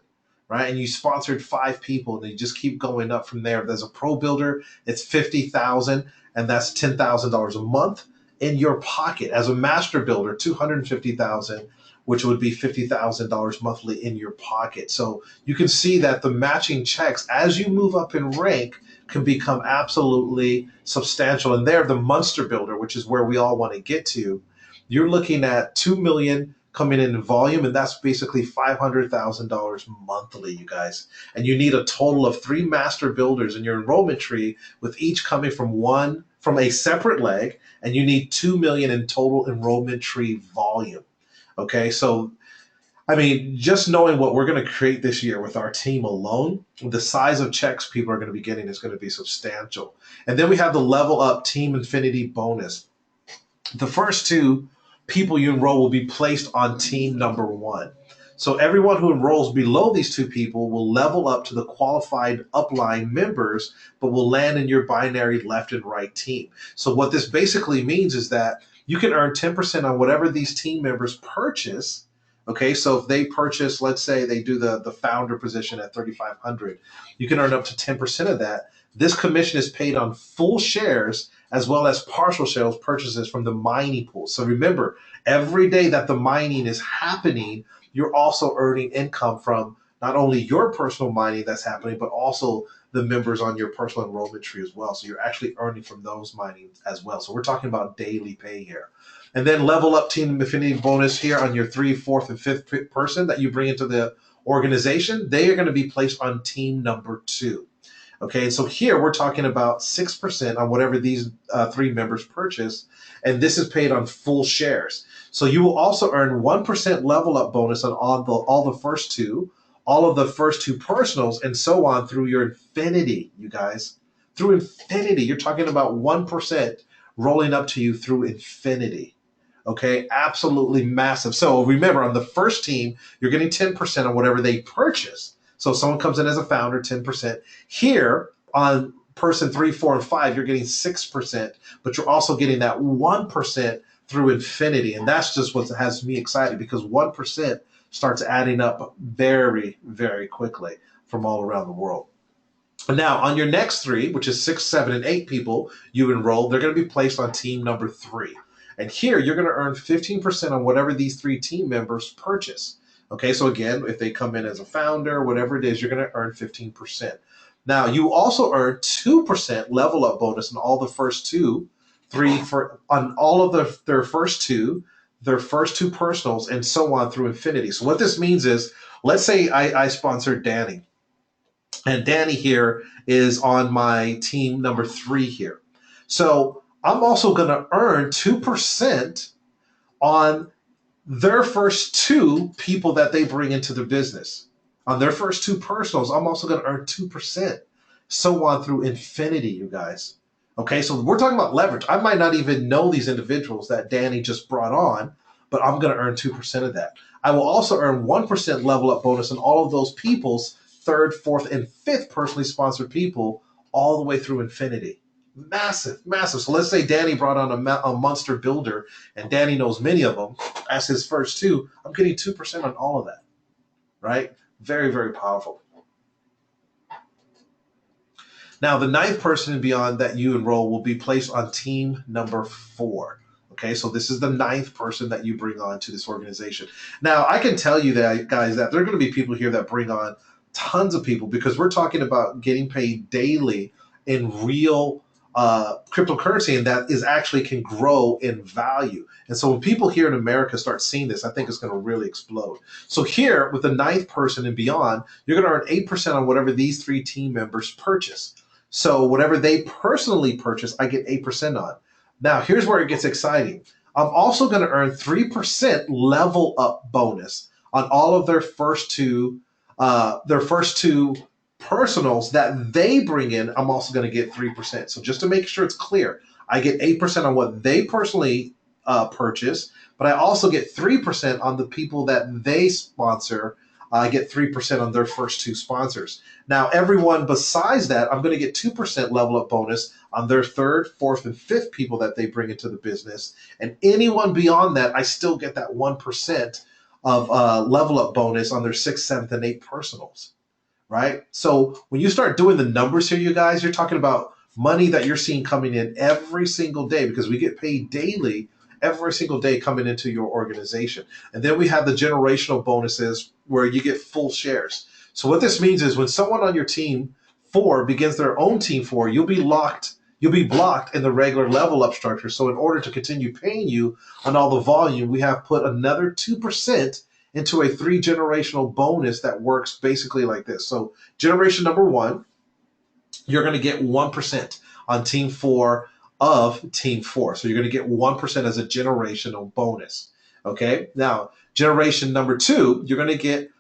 right? And you sponsored 5 people, and you just keep going up from there. If there's a pro builder, it's 50,000, and that's $10,000 a month in your pocket. As a master builder, 250,000, which would be $50,000 monthly in your pocket. So you can see that the matching checks, as you move up in rank, can become absolutely substantial. And there, the Monster Builder, which is where we all want to get to, you're looking at 2 million coming in volume, and that's basically $500,000 monthly, you guys. And you need a total of 3 master builders in your enrollment tree, with each coming from a separate leg, and you need 2 million in total enrollment tree volume. Okay, so I mean, just knowing what we're going to create this year with our team alone, the size of checks people are going to be getting is going to be substantial. And then we have the level up Team Infinity bonus. The first 2 people you enroll will be placed on team number 1. So everyone who enrolls below these 2 people will level up to the qualified upline members, but will land in your binary left and right team. So what this basically means is that you can earn 10% on whatever these team members purchase. Okay, so if they purchase, let's say they do the founder position at 3,500, you can earn up to 10% of that. This commission is paid on full shares as well as partial shares purchases from the mining pool. So remember, every day that the mining is happening, you're also earning income from not only your personal mining that's happening, but also the members on your personal enrollment tree as well. So you're actually earning from those mining as well. So we're talking about daily pay here. And then level up Team Infinity bonus here on your 3rd, 4th, and 5th person that you bring into the organization. They are going to be placed on team number 2. Okay, so here we're talking about 6% on whatever these 3 members purchase, and this is paid on full shares. So you will also earn 1% level up bonus on all the first 2, all of the first 2 personals, and so on through your infinity, you guys. Through infinity, you're talking about 1% rolling up to you through infinity. Okay, absolutely massive. So remember, on the first team, you're getting 10% on whatever they purchase. So if someone comes in as a founder, 10%. Here on person 3, 4, and 5, you're getting 6%, but you're also getting that 1% through infinity. And that's just what has me excited, because 1% starts adding up very, very quickly from all around the world. Now, on your next 3, which is 6, 7, and 8 people you enroll, they're going to be placed on team number 3. And here, you're going to earn 15% on whatever these 3 team members purchase. Okay, so again, if they come in as a founder, whatever it is, you're going to earn 15%. Now, you also earn 2% level up bonus on all the first 2, 3, on all of their first 2, their first 2 personals, and so on through infinity. So what this means is, let's say I sponsored Danny. And Danny here is on my team number 3 here. So I'm also going to earn 2% on their first 2 people that they bring into the business. On their first 2 personals, I'm also going to earn 2%. So on through infinity, you guys. Okay, so we're talking about leverage. I might not even know these individuals that Danny just brought on, but I'm going to earn 2% of that. I will also earn 1% level up bonus on all of those people's third, fourth, and fifth personally sponsored people all the way through infinity. Massive, massive. So let's say Danny brought on a monster builder and Danny knows many of them as his first two. I'm getting 2% on all of that, right? Very, very powerful. Now, the ninth person and beyond that you enroll will be placed on team number 4. Okay, so this is the ninth person that you bring on to this organization. Now, I can tell you that, guys, that there are going to be people here that bring on tons of people because we're talking about getting paid daily in real cryptocurrency, and that is actually can grow in value. And so when people here in America start seeing this, I think it's going to really explode. So here, with the ninth person and beyond, you're going to earn 8% on whatever these 3 team members purchase. So whatever they personally purchase, I get 8% on. Now, here's where it gets exciting. I'm also going to earn 3% level up bonus on all of their first two personals that they bring in. I'm also going to get 3%. So just to make sure it's clear, I get 8% on what they personally purchase, but I also get 3% on the people that they sponsor. I get 3% on their first 2 sponsors. Now, everyone besides that, I'm going to get 2% level up bonus on their third, fourth, and fifth people that they bring into the business. And anyone beyond that, I still get that 1% of level up bonus on their sixth, seventh, and eighth personals, right? So when you start doing the numbers here, you guys, you're talking about money that you're seeing coming in every single day because we get paid daily every single day coming into your organization. And then we have the generational bonuses where you get full shares. So what this means is when someone on your team 4 begins their own team 4, you'll be blocked in the regular level up structure. So in order to continue paying you on all the volume, we have put another 2% into a 3 generational bonus that works basically like this. So generation number 1, you're going to get 1% on team 4 of team 4. So you're going to get 1% as a generational bonus. Okay. Now, generation number 2, you're going to get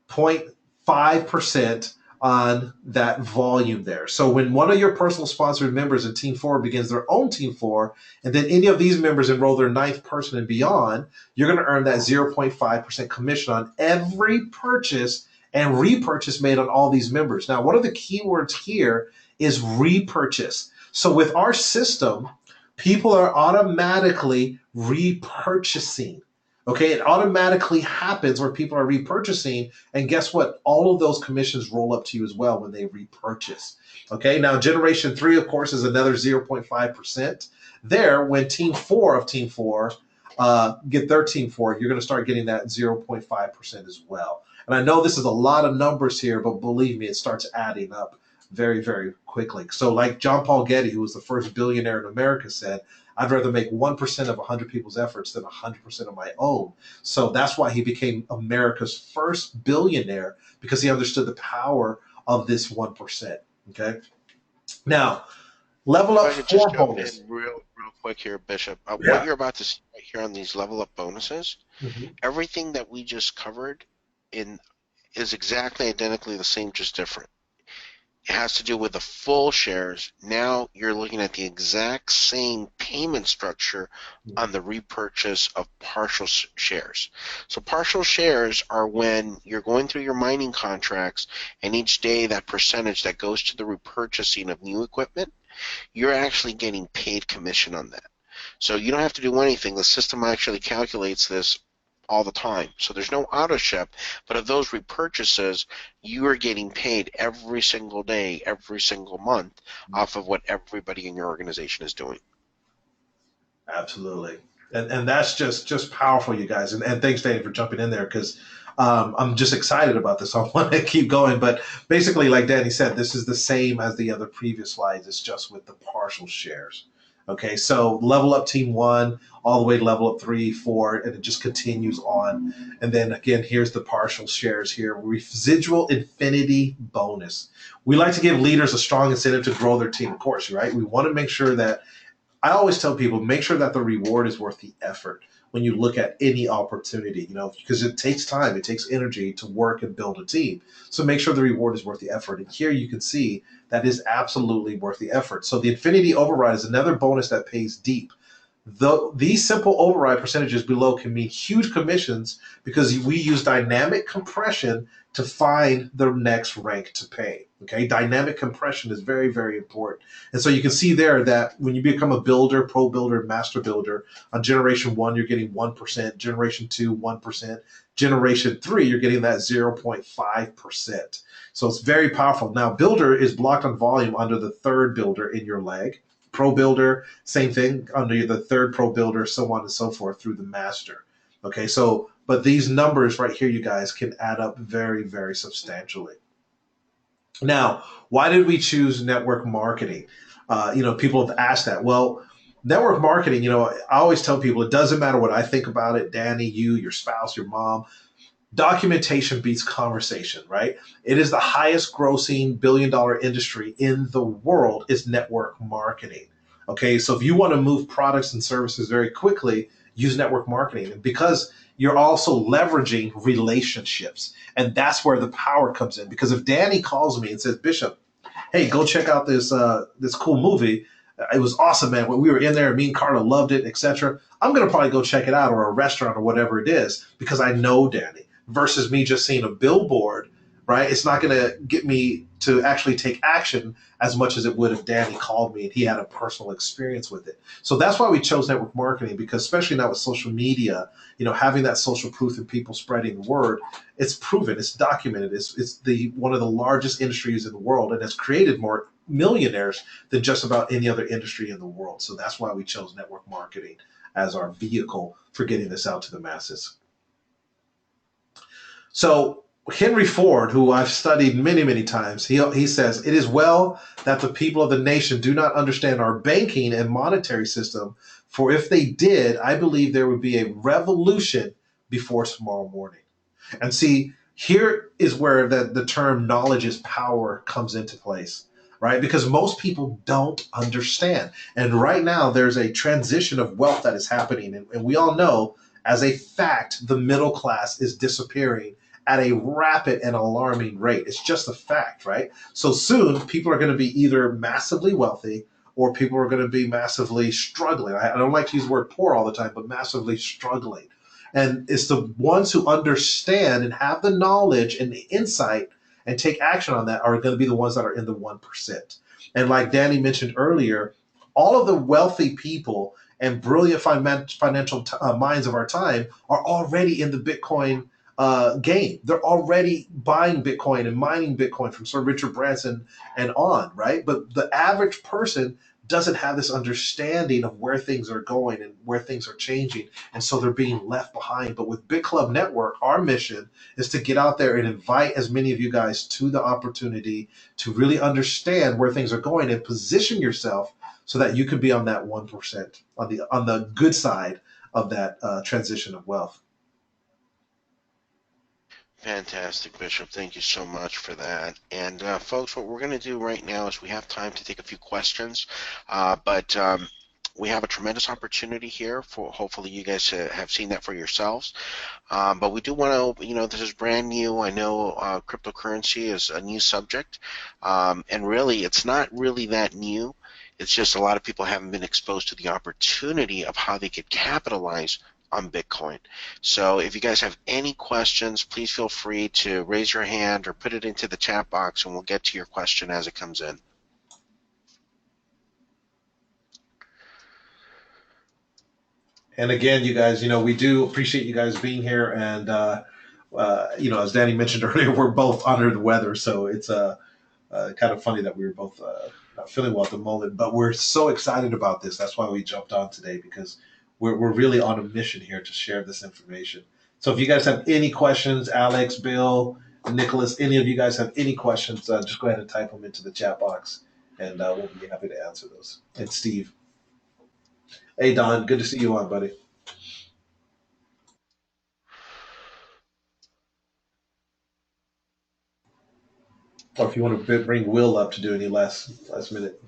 0.5% on that volume there. So when one of your personal sponsored members in team 4 begins their own team 4, and then any of these members enroll their ninth person and beyond, you're going to earn that 0.5% commission on every purchase and repurchase made on all these members. Now, one of the keywords here is repurchase. So with our system, people are automatically repurchasing. Okay, it automatically happens where people are repurchasing, and guess what? All of those commissions roll up to you as well when they repurchase. Okay, now generation 3, of course, is another 0.5%. There, when team 4 of team 4 get their team 4, you're going to start getting that 0.5% as well. And I know this is a lot of numbers here, but believe me, it starts adding up very, very quickly. So like John Paul Getty, who was the first billionaire in America, said, I'd rather make 1% of 100 people's efforts than 100% of my own. So that's why he became America's first billionaire, because he understood the power of this 1%. Okay. Now, level If up I could just 4 jump bonus. in real quick here, Bishop. What Yeah. you're about to see right here on these level up bonuses, Mhm. everything that we just covered in is exactly identically the same, just different. It has to do with the full shares. Now you're looking at the exact same payment structure on the repurchase of partial shares. So partial shares are when you're going through your mining contracts, and each day that percentage that goes to the repurchasing of new equipment, you're actually getting paid commission on that. So you don't have to do anything. The system actually calculates this all the time. So there's no auto ship, but of those repurchases, you are getting paid every single day, every single month off of what everybody in your organization is doing. Absolutely. And that's just powerful, you guys. And thanks, Danny, for jumping in there because I'm just excited about this. I want to keep going. But basically, like Danny said, this is the same as the other previous slides. It's just with the partial shares. Okay, so level up team 1 all the way to level up 3, 4, and it just continues on. And then again, here's the partial shares here. Residual infinity bonus. We like to give leaders a strong incentive to grow their team, of course, right? We want to make sure that I always tell people, make sure that the reward is worth the effort. when you look at any opportunity, because it takes time, it takes energy to work and build a team. So make sure the reward is worth the effort. And here you can see that is absolutely worth the effort. So the Infinity Override is another bonus that pays deep. These simple override percentages below can mean huge commissions because we use dynamic compression to find the next rank to pay. Okay, dynamic compression is very, very important. And so you can see there that when you become a builder, pro builder, master builder, on generation 1, you're getting 1%, generation 2, 1%, generation 3, you're getting that 0.5%. So it's very powerful. Now, builder is blocked on volume under the third builder in your leg. Pro builder, same thing under the third pro builder, so on and so forth through the master. Okay, so but these numbers right here, you guys, can add up very, very substantially. Now, why did we choose network marketing? People have asked that. Well, network marketing, I always tell people it doesn't matter what I think about it, Danny, you, your spouse, your mom. Documentation beats conversation, right? It is the highest grossing $1 billion industry in the world is network marketing. Okay, so if you want to move products and services very quickly, use network marketing. And because you're also leveraging relationships, and that's where the power comes in. Because if Danny calls me and says, Bishop, hey, go check out this cool movie. It was awesome, man. When we were in there, me and Carla loved it, etc. I'm gonna probably go check it out, or a restaurant, or whatever it is, because I know Danny versus me just seeing a billboard, right? It's not going to get me to actually take action as much as it would if Danny called me and he had a personal experience with it. So that's why we chose network marketing, because especially now with social media, having that social proof and people spreading the word, it's proven, it's documented, it's the one of the largest industries in the world, and it's created more millionaires than just about any other industry in the world. So that's why we chose network marketing as our vehicle for getting this out to the masses. So Henry Ford, who I've studied many, many times, he says, it is well that the people of the nation do not understand our banking and monetary system, for if they did, I believe there would be a revolution before tomorrow morning. And see, here is where the term knowledge is power comes into place, right? Because most people don't understand. And right now, there's a transition of wealth that is happening. And we all know, as a fact, the middle class is disappearing at a rapid and alarming rate. It's just a fact, right? So soon, people are going to be either massively wealthy or people are going to be massively struggling. I don't like to use the word poor all the time, but massively struggling. And it's the ones who understand and have the knowledge and the insight and take action on that are going to be the ones that are in the 1%. And like Danny mentioned earlier, all of the wealthy people and brilliant financial minds of our time are already in the Bitcoin game. They're already buying Bitcoin and mining Bitcoin from Sir Richard Branson and on, right? But the average person doesn't have this understanding of where things are going and where things are changing. And so they're being left behind. But with Bit Club Network, our mission is to get out there and invite as many of you guys to the opportunity to really understand where things are going and position yourself so that you could be on that 1%, on the good side of that transition of wealth. Fantastic, Bishop. Thank you so much for that. And folks, what we're going to do right now is we have time to take a few questions, but we have a tremendous opportunity here for hopefully you guys have seen that for yourselves. But we do want to, this is brand new. I know cryptocurrency is a new subject, and really it's not really that new. It's just a lot of people haven't been exposed to the opportunity of how they could capitalize on Bitcoin. So if you guys have any questions, please feel free to raise your hand or put it into the chat box and we'll get to your question as it comes in. And again, you guys, we do appreciate you guys being here. And, as Danny mentioned earlier, we're both under the weather. So it's kind of funny that we were both not feeling well at the moment. But we're so excited about this. That's why we jumped on today, because we're really on a mission here to share this information. So if you guys have any questions, Alex, Bill, Nicholas, any of you guys have any questions, just go ahead and type them into the chat box, and we'll be happy to answer those. And Steve. Hey, Don, good to see you on, buddy. Or if you want to bring Will up to do any last minute.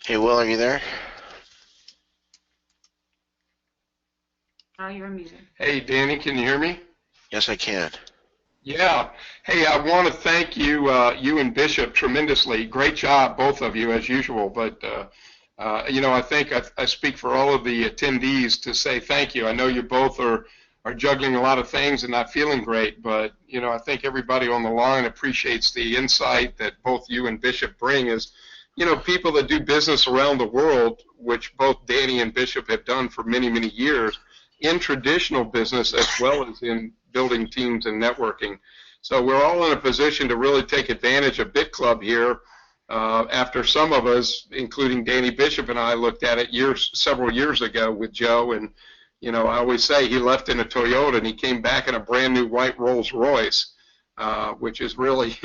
Hey, Will, are you there? You're muted. Hey, Danny, can you hear me? Yes, I can. Yeah. Hey, I want to thank you, you and Bishop, tremendously. Great job, both of you, as usual. But, I think I speak for all of the attendees to say thank you. I know you both are juggling a lot of things and not feeling great, but, I think everybody on the line appreciates the insight that both you and Bishop bring as, people that do business around the world, which both Danny and Bishop have done for many, many years in traditional business as well as in building teams and networking. So we're all in a position to really take advantage of BitClub here after some of us, including Danny Bishop and I, looked at it several years ago with Joe. And, I always say he left in a Toyota and he came back in a brand new white Rolls Royce, which is really,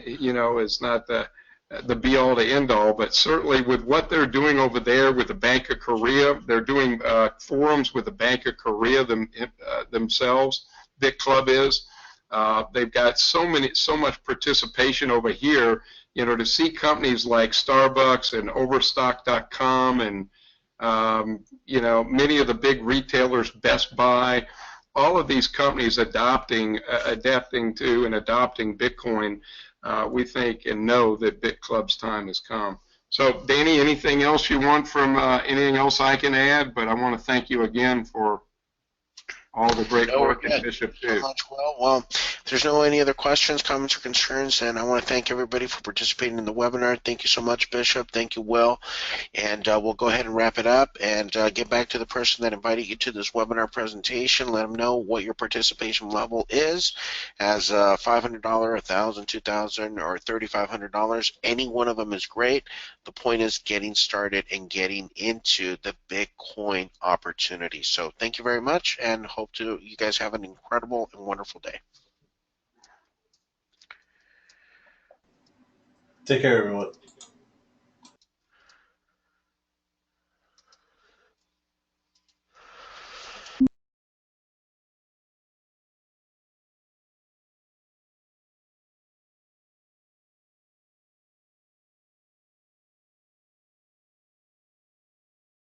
is not the be-all to end-all, but certainly with what they're doing over there with the Bank of Korea, they're doing forums with the Bank of Korea themselves. BitClub is. They've got so much participation over here. To see companies like Starbucks and Overstock.com and many of the big retailers, Best Buy, all of these companies adapting to and adopting Bitcoin. We think and know that BitClub's time has come. So, Danny, anything else you want from anything else I can add? But I want to thank you again for all the great work, and Bishop too. Well, if there's no any other questions, comments, or concerns, then I want to thank everybody for participating in the webinar. Thank you so much, Bishop. Thank you, Will. And we'll go ahead and wrap it up and get back to the person that invited you to this webinar presentation. Let them know what your participation level is, as $500, $1,000, $2,000, or $3,500. Any one of them is great. The point is getting started and getting into the Bitcoin opportunity. So thank you very much, and hope you guys have an incredible and wonderful day. Take care, everyone.